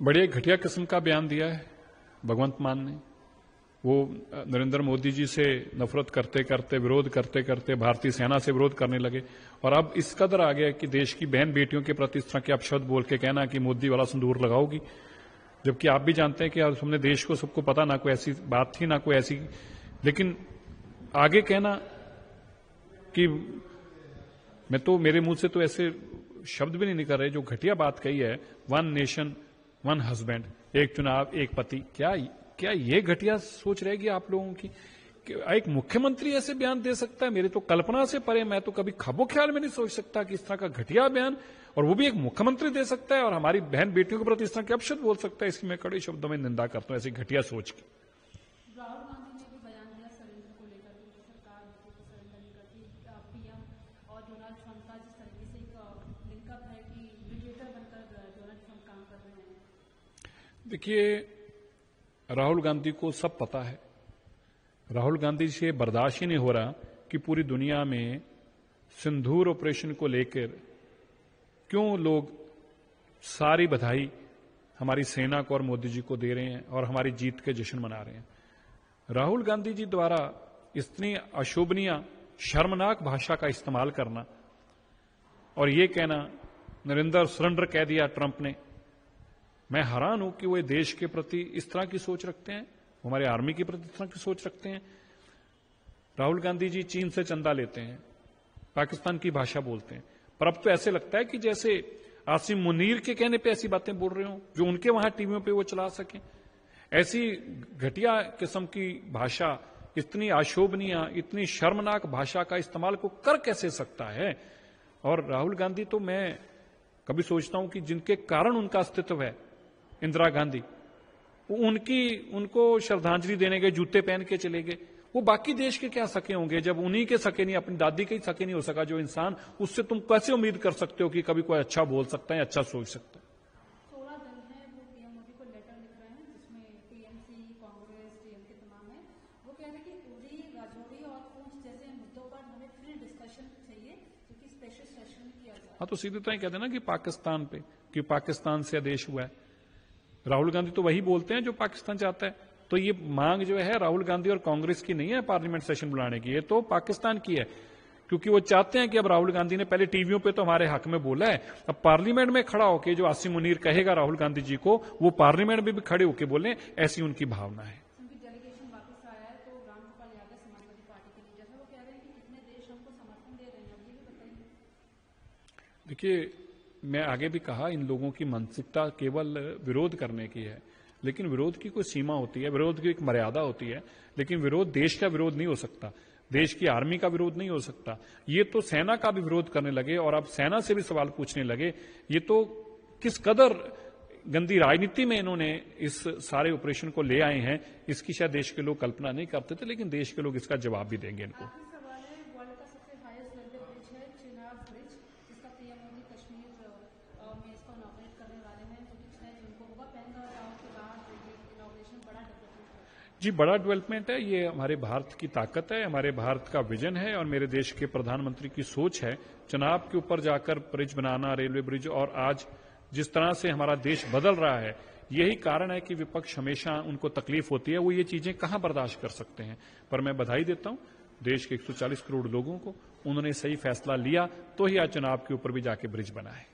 बड़े घटिया किस्म का बयान दिया है भगवंत मान ने। वो नरेंद्र मोदी जी से नफरत करते करते, विरोध करते करते भारतीय सेना से विरोध करने लगे और अब इस कदर आ गया कि देश की बहन बेटियों के प्रति इस तरह के अपशब्द बोल के कहना कि मोदी वाला संदूर लगाओगी, जबकि आप भी जानते हैं कि हमने देश को सबको पता, ना कोई ऐसी बात थी ना कोई ऐसी। लेकिन आगे कहना कि मैं तो, मेरे मुंह से तो ऐसे शब्द भी नहीं निकल रहे। जो घटिया बात कही है, वन नेशन वन हस्बैंड, एक चुनाव एक पति, क्या ये घटिया सोच रहेगी आप लोगों की कि एक मुख्यमंत्री ऐसे बयान दे सकता है? मेरे तो कल्पना से परे, मैं तो कभी ख्वाबो ख्याल में नहीं सोच सकता कि इस तरह का घटिया बयान, और वो भी एक मुख्यमंत्री दे सकता है और हमारी बहन बेटियों के प्रति इस तरह के अपशब्द बोल सकता है। इसकी मैं कड़े शब्दों में निंदा करता हूं, ऐसी घटिया सोच की। राहुल गांधी ने भी बयान दिया सरेंडर को लेकर के, सरकार सरेंडर नहीं करती। पीएम और डोनाल्ड ट्रंप का जिस तरीके से एक लिंकअप है कि मीडिएटर बनकर डोनाल्ड ट्रंप काम कर रहे हैं। देखिए, राहुल गांधी को सब पता है। राहुल गांधी से बर्दाश्त ही नहीं हो रहा कि पूरी दुनिया में सिंदूर ऑपरेशन को लेकर क्यों लोग सारी बधाई हमारी सेना को और मोदी जी को दे रहे हैं और हमारी जीत के जश्न मना रहे हैं। राहुल गांधी जी द्वारा इतनी अशोभनीय, शर्मनाक भाषा का इस्तेमाल करना और ये कहना नरेंद्र सरेंडर कह दिया ट्रंप ने, मैं हैरान हूं कि वो देश के प्रति इस तरह की सोच रखते हैं, हमारे आर्मी के प्रति इस तरह की सोच रखते हैं। राहुल गांधी जी चीन से चंदा लेते हैं, पाकिस्तान की भाषा बोलते हैं, पर अब तो ऐसे लगता है कि जैसे आसिम मुनीर के कहने पे ऐसी बातें बोल रहे हो जो उनके वहां टीवियों पे वो चला सकें। ऐसी घटिया किस्म की भाषा, इतनी अशोभनीय, इतनी शर्मनाक भाषा का इस्तेमाल को कर कैसे सकता है? और राहुल गांधी तो मैं कभी सोचता हूं कि जिनके कारण उनका अस्तित्व है, इंदिरा गांधी, उनको श्रद्धांजलि देने गए, जूते पहन के चले गए। वो बाकी देश के क्या सके होंगे जब उन्हीं के सके नहीं, अपनी दादी के ही सके नहीं हो सका जो इंसान, उससे तुम कैसे उम्मीद कर सकते हो कि कभी कोई अच्छा बोल सकता है, अच्छा सोच सकता है? 16 दल हैं वो पीएम मोदी को लेटर लिख रहे हैं, जिसमें टीएमसी, कांग्रेस, डीएमके तमाम है। वो कह रहे हैं कि उरी, राजौरी और पूंछ जैसे मुद्दों पर हमें फ्री डिस्कशन चाहिए, क्योंकि स्पेशल सेशन किया जाए। हाँ, तो सीधे तो कहते हैं ना कि पाकिस्तान पे, कि पाकिस्तान से आदेश हुआ है। राहुल गांधी तो वही बोलते हैं जो पाकिस्तान चाहता है। तो ये मांग जो है राहुल गांधी और कांग्रेस की नहीं है पार्लियामेंट सेशन बुलाने की, ये तो पाकिस्तान की है, क्योंकि वो चाहते हैं कि अब राहुल गांधी ने पहले टीवियों पे तो हमारे हक में बोला है, अब पार्लियामेंट में खड़ा होकर जो आसिम मुनीर कहेगा राहुल गांधी जी को, वो पार्लियामेंट में भी खड़े होकर बोले, ऐसी उनकी भावना है। उनकी डेलीगेशन वापस आया है, तो रामगोपाल यादव समाजवादी पार्टी के लीडर है, वो कह रहे हैं कि कितने देश हमको समर्थन दे रहे हैं, अब ये भी बताइए। देखिए, मैं आगे भी कहा, इन लोगों की मानसिकता केवल विरोध करने की है, लेकिन विरोध की कोई सीमा होती है, विरोध की एक मर्यादा होती है। लेकिन विरोध देश का विरोध नहीं हो सकता, देश की आर्मी का विरोध नहीं हो सकता। ये तो सेना का भी विरोध करने लगे और अब सेना से भी सवाल पूछने लगे। ये तो किस कदर गंदी राजनीति में इन्होंने इस सारे ऑपरेशन को ले आए हैं, इसकी शायद देश के लोग कल्पना नहीं करते थे, लेकिन देश के लोग इसका जवाब भी देंगे इनको। सवाल है, वर्ल्ड का सबसे हाईएस्ट रेलवे ब्रिज है चिनाब ब्रिज, जिसका पीएम मोदी कश्मीर में इसको इनॉग्रेट करने वाले हैं, जो कि 6 जून को होगा। पहलगाम गांव के बाद इनॉग्रेशन बड़ा डेवलपमेंट है। जी, बड़ा डेवलपमेंट है। ये हमारे भारत की ताकत है, हमारे भारत का विजन है और मेरे देश के प्रधानमंत्री की सोच है। चिनाब के ऊपर जाकर ब्रिज बनाना, रेलवे ब्रिज, और आज जिस तरह से हमारा देश बदल रहा है, यही कारण है कि विपक्ष हमेशा उनको तकलीफ होती है, वो ये चीजें कहां बर्दाश्त कर सकते हैं। पर मैं बधाई देता हूं देश के 140 करोड़ लोगों को, उन्होंने सही फैसला लिया तो ही आज चुनाव के ऊपर भी जाके ब्रिज बना है।